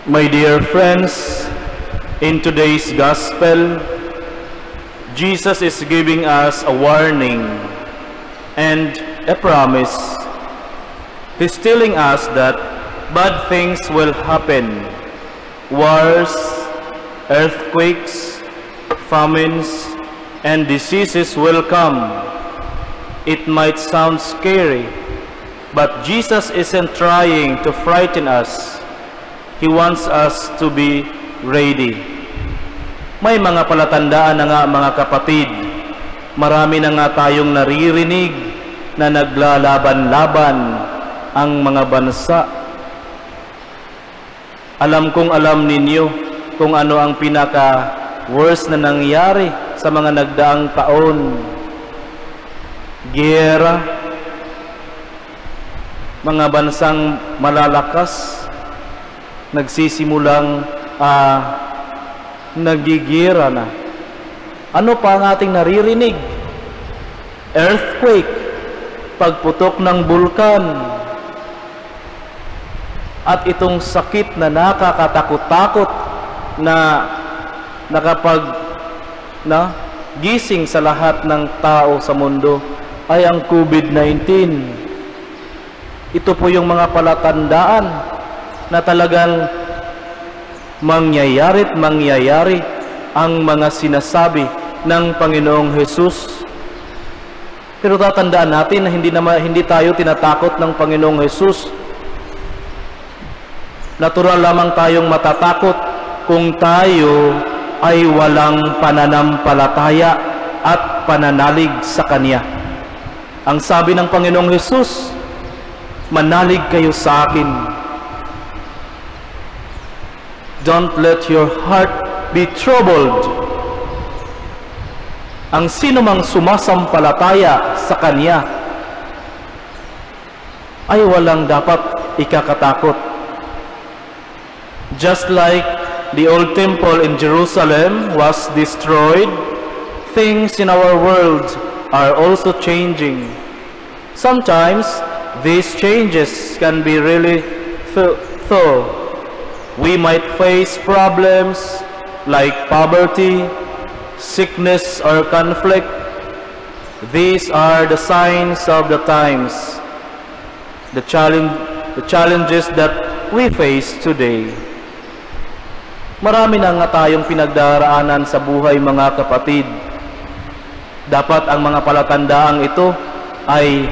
My dear friends, in today's Gospel, Jesus is giving us a warning and a promise. He's telling us that bad things will happen. Wars, earthquakes, famines, and diseases will come. It might sound scary, but Jesus isn't trying to frighten us. He wants us to be ready. May mga palatandaan na nga mga kapatid. Marami na nga tayong naririnig na naglalaban-laban ang mga bansa. Alam kong alam ninyo kung ano ang pinaka-worst na nangyari sa mga nagdaang taon. Giyera, mga bansang malalakas, nagsisimulang nagigira na. Ano pa ang ating naririnig? Earthquake, pagputok ng bulkan, at itong sakit na nakakatakot-takot na gising sa lahat ng tao sa mundo ay ang COVID-19. Ito po yung mga palatandaan na talagang mangyayari't mangyayari ang mga sinasabi ng Panginoong Hesus. Pero tatandaan natin na hindi tayo tinatakot ng Panginoong Hesus. Natural lamang tayong matatakot kung tayo ay walang pananampalataya at pananalig sa Kanya. Ang sabi ng Panginoong Hesus, manalig kayo sa akin. Don't let your heart be troubled. Ang sino mang sumasampalataya sa Kanya ay walang dapat ikakatakot. Just like the old temple in Jerusalem was destroyed, things in our world are also changing. Sometimes these changes can be really thorough. We might face problems like poverty, sickness, or conflict. These are the signs of the times, the challenges that we face today. Marami na nga tayong pinagdaraanan sa buhay, mga kapatid. Dapat ang mga palatandaang ito ay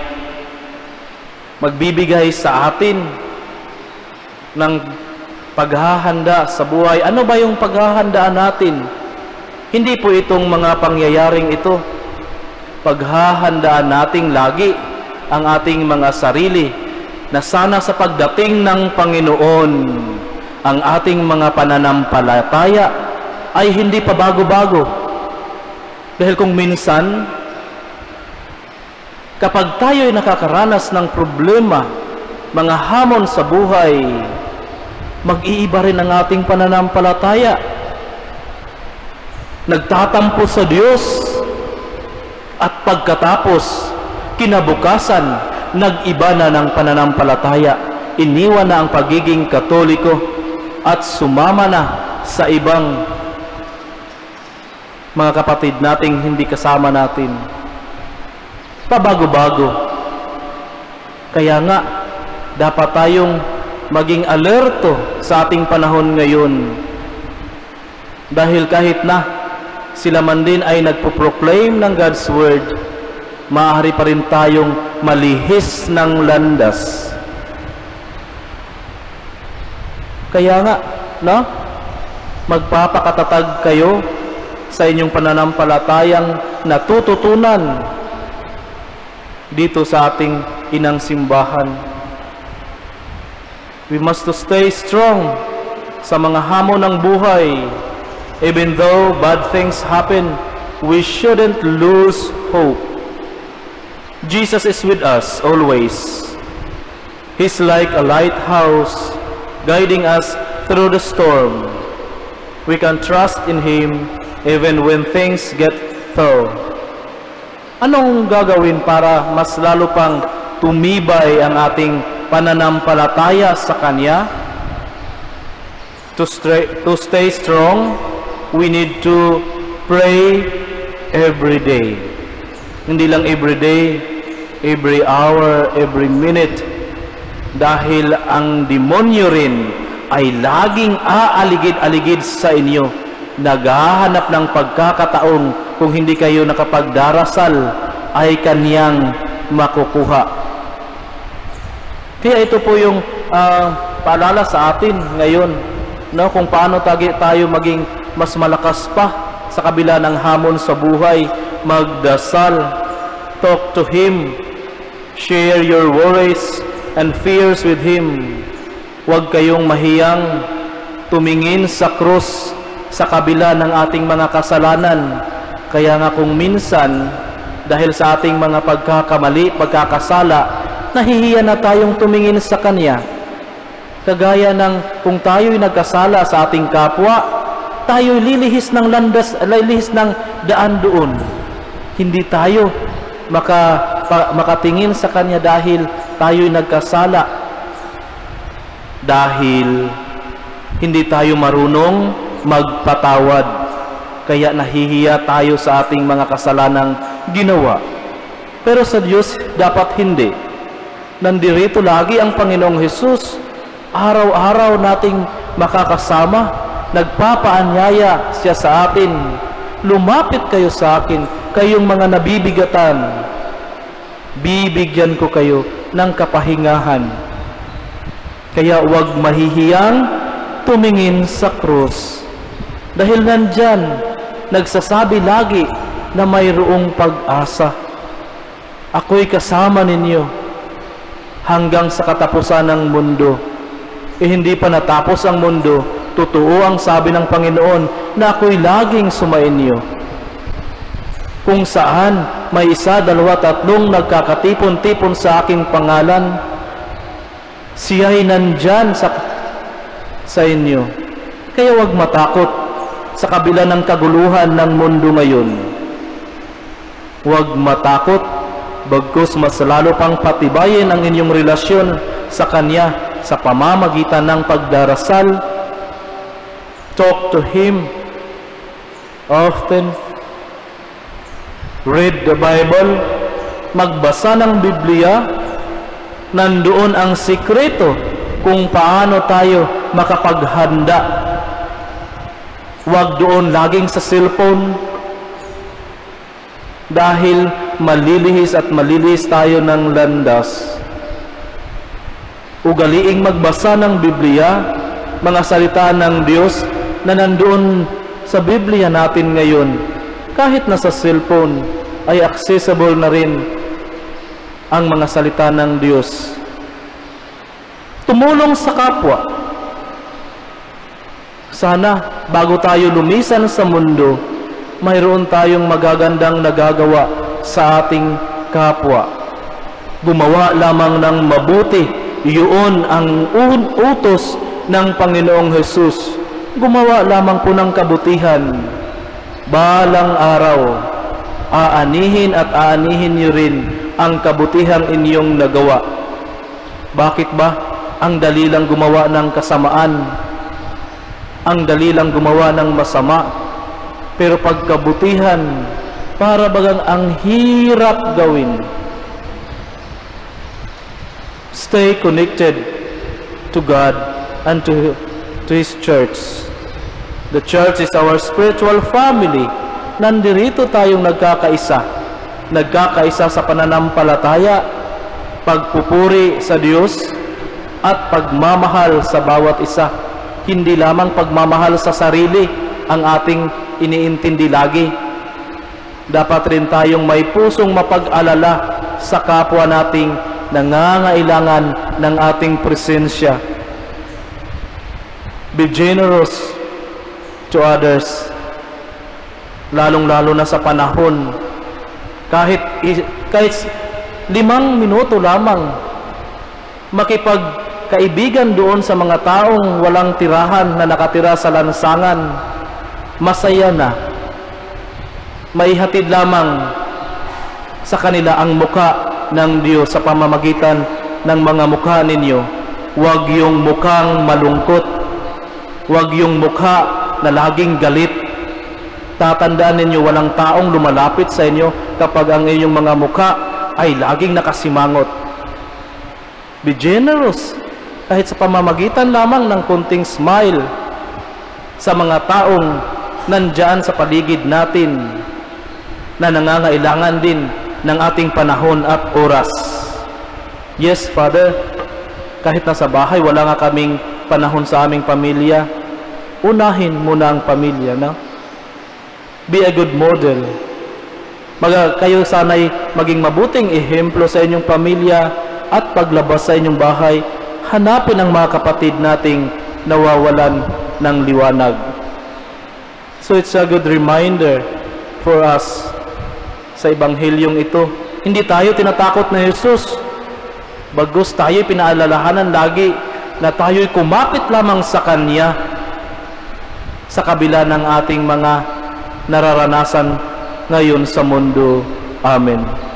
magbibigay sa atin ng paghahanda sa buhay. Ano ba yung paghahandaan natin? Hindi po itong mga pangyayaring ito. Paghahandaan nating lagi ang ating mga sarili na sana sa pagdating ng Panginoon, ang ating mga pananampalataya ay hindi pa bago-bago. Dahil kung minsan, kapag tayo ay nakakaranas ng problema, mga hamon sa buhay, mag-iiba rin ang ating pananampalataya. Nagtatampo sa Diyos, at pagkatapos, kinabukasan, nag-iba na ng pananampalataya. Iniwan na ang pagiging Katoliko at sumama na sa ibang mga kapatid nating hindi kasama natin. Pabago-bago. Kaya nga, dapat tayong maging alerto sa ating panahon ngayon. Dahil kahit na sila man din ay nagpo-proclaim ng God's Word, maaari pa rin tayong malihis ng landas. Kaya nga, magpapakatatag kayo sa inyong pananampalatayang natututunan dito sa ating inang simbahan. We must stay strong sa mga hamon ng buhay. Even though bad things happen, we shouldn't lose hope. Jesus is with us always. He's like a lighthouse guiding us through the storm. We can trust in Him even when things get tough. Anong gagawin para mas lalo pang tumibay ang ating pananampalataya sa Kanya? To stay strong, we need to pray every day. Hindi lang every day, every hour, every minute. Dahil ang demonyo rin ay laging aaligid-aligid sa inyo. Naghahanap ng pagkakataon kung hindi kayo nakapagdarasal ay kaniyang makukuha. Kaya ito po yung paalala sa atin ngayon, no, kung paano tayo maging mas malakas pa sa kabila ng hamon sa buhay. Magdasal, talk to Him, share your worries and fears with Him. Huwag kayong mahiyang tumingin sa krus sa kabila ng ating mga kasalanan. Kaya nga kung minsan, dahil sa ating mga pagkakamali, pagkakasala, nahihiya na tayong tumingin sa Kanya. Kagaya ng kung tayo'y nagkasala sa ating kapwa, tayo'y lilihis ng daan doon. Hindi tayo makatingin sa Kanya dahil tayo'y nagkasala. Dahil hindi tayo marunong magpatawad. Kaya nahihiya tayo sa ating mga kasalanang ginawa. Pero sa Diyos, dapat hindi. Nandirito lagi ang Panginoong Hesus. Araw-araw nating makakasama. Nagpapaanyaya siya sa atin. Lumapit kayo sa akin, kayong mga nabibigatan. Bibigyan ko kayo ng kapahingahan. Kaya huwag mahihiyang tumingin sa krus. Dahil nandyan, nagsasabi lagi na mayroong pag-asa. Ako'y kasama ninyo hanggang sa katapusan ng mundo. Hindi pa natapos ang mundo, totoo ang sabi ng Panginoon na ako'y laging sumainyo. Kung saan may 1, 2, 3 nagkakatipon-tipon sa aking pangalan, siya'y nandyan sa inyo. Kaya huwag matakot sa kabila ng kaguluhan ng mundo ngayon. Huwag matakot, bagkus mas lalo pang patibayin ang inyong relasyon sa Kanya sa pamamagitan ng pagdarasal. Talk to Him often. Read the Bible. Magbasa ng Biblia. Nandoon ang sikreto kung paano tayo makapaghanda. Huwag doon laging sa cellphone. Dahil malilihis at malilihis tayo ng landas. Ugaliing magbasa ng Biblia, mga salita ng Diyos na nandoon sa Biblia natin ngayon. Kahit nasa cellphone ay accessible na rin ang mga salita ng Diyos. Tumulong sa kapwa. Sana bago tayo lumisan sa mundo, mayroon tayong magagandang nagagawa sa ating kapwa. Gumawa lamang ng mabuti, iyon ang utos ng Panginoong Hesus. Gumawa lamang po ng kabutihan. Balang araw, aanihin at aanihin niyo rin ang kabutihang inyong nagawa. Bakit ba? Ang dali lang gumawa ng kasamaan. Ang dali lang gumawa ng masama. Pero pagkabutihan, para bagang ang hirap gawin. Stay connected to God and to His church. The church is our spiritual family. Nandirito tayong nagkakaisa. Nagkakaisa sa pananampalataya, pagpupuri sa Diyos, at pagmamahal sa bawat isa. Hindi lamang pagmamahal sa sarili ang ating iniintindi lagi. Dapat rin tayong may pusong mapag-alala sa kapwa nating nangangailangan ng ating presensya. Be generous to others, lalong-lalo na sa panahon. Kahit 5 minuto lamang, makipagkaibigan doon sa mga taong walang tirahan na nakatira sa lansangan, masaya na. Maihatid lamang sa kanila ang muka ng Diyos sa pamamagitan ng mga mukha ninyo. Huwag yung mukhang malungkot. Huwag yung mukha na laging galit. Tatandaan ninyo, walang taong lumalapit sa inyo kapag ang inyong mga mukha ay laging nakasimangot. Be generous, kahit sa pamamagitan lamang ng kunting smile sa mga taong nandyan sa paligid natin na nangangailangan din ng ating panahon at oras. Yes, Father, kahit nasa bahay, wala nga kaming panahon sa aming pamilya, unahin muna ang pamilya, no? Be a good model. Kayo sana'y maging mabuting ehemplo sa inyong pamilya at paglabas sa inyong bahay, hanapin ang mga kapatid nating nawawalan ng liwanag. So it's a good reminder for us sa Ebanghelyong ito. Hindi tayo tinatakot na Jesus, bagkus tayo'y pinaalalahanan lagi na tayo'y kumapit lamang sa Kanya sa kabila ng ating mga nararanasan ngayon sa mundo. Amen.